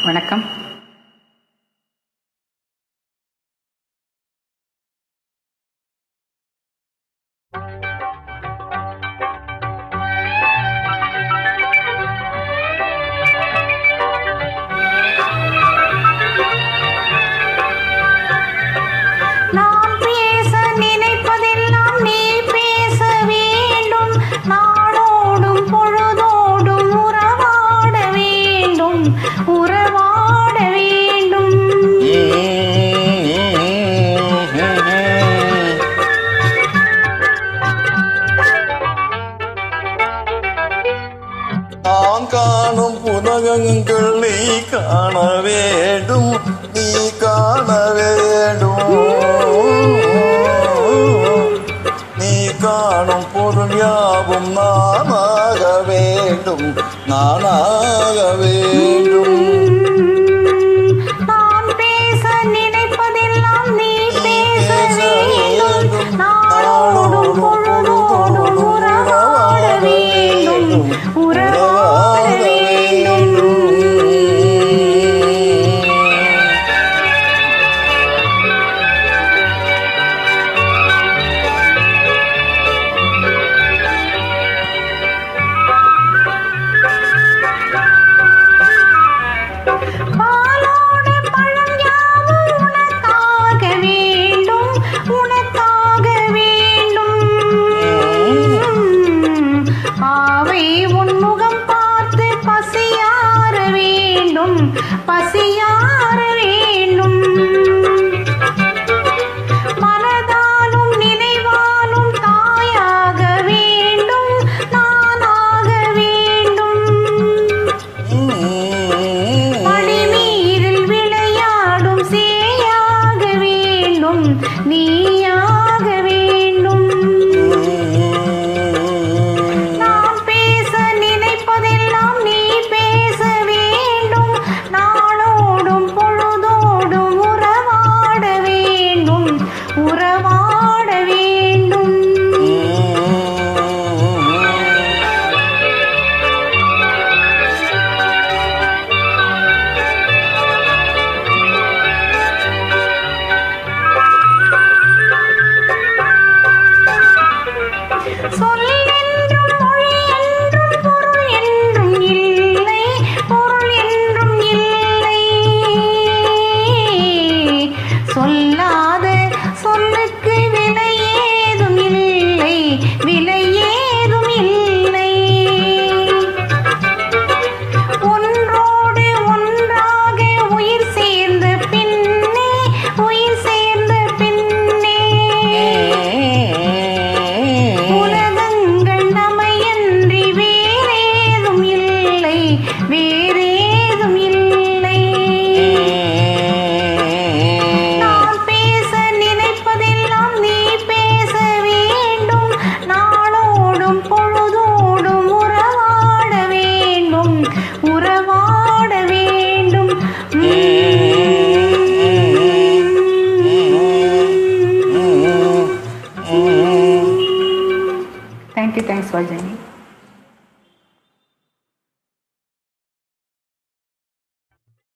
வணக்கம். நான் காணும் புனகங்கள் நீ காண வேண்டும், நீ காண வேண்டும். நீ காணும் பொருள் யாவும் நானாக வேண்டும், நானாக வேண்டும். பசியார வேண்டும், மனதாலும் நினைவாலும் தாயாக வேண்டும், நானாக வேண்டும். மடிமீரில் விளையாடும் சேயாக வேண்டும், நீயாக வேண்டும். நான் பேச நினைப்பதெல்லாம் நீ பேச வேண்டும், நாளோடும் பொழுதோடும் உறவாட வேண்டும், உறவாட வேண்டும். சொல்லென்றும் மொழி என்றும் பொருள் என்றும் இல்லை, பொருள் என்றும் இல்லை. சொல்லாத சொல்லுக்கு விலை ஏதும் இல்லை, விலை ஏதும் இல்லை. ஒன்றோடு ஒன்றாக உயிர் சேர்ந்த பின்னே, உயிர் சேர்ந்த பின்னே உலகங்கள் நமையன்றி வேறேதும் இல்லை, வேறேதும் இல்லை. நான் பேச நினைப்பதெல்லாம் நீ பேச வேண்டும், நாளோடும் பொழுதோடும் உறவாட வேண்டும், உறவாட வேண்டும். Thank you. Thanks for joining.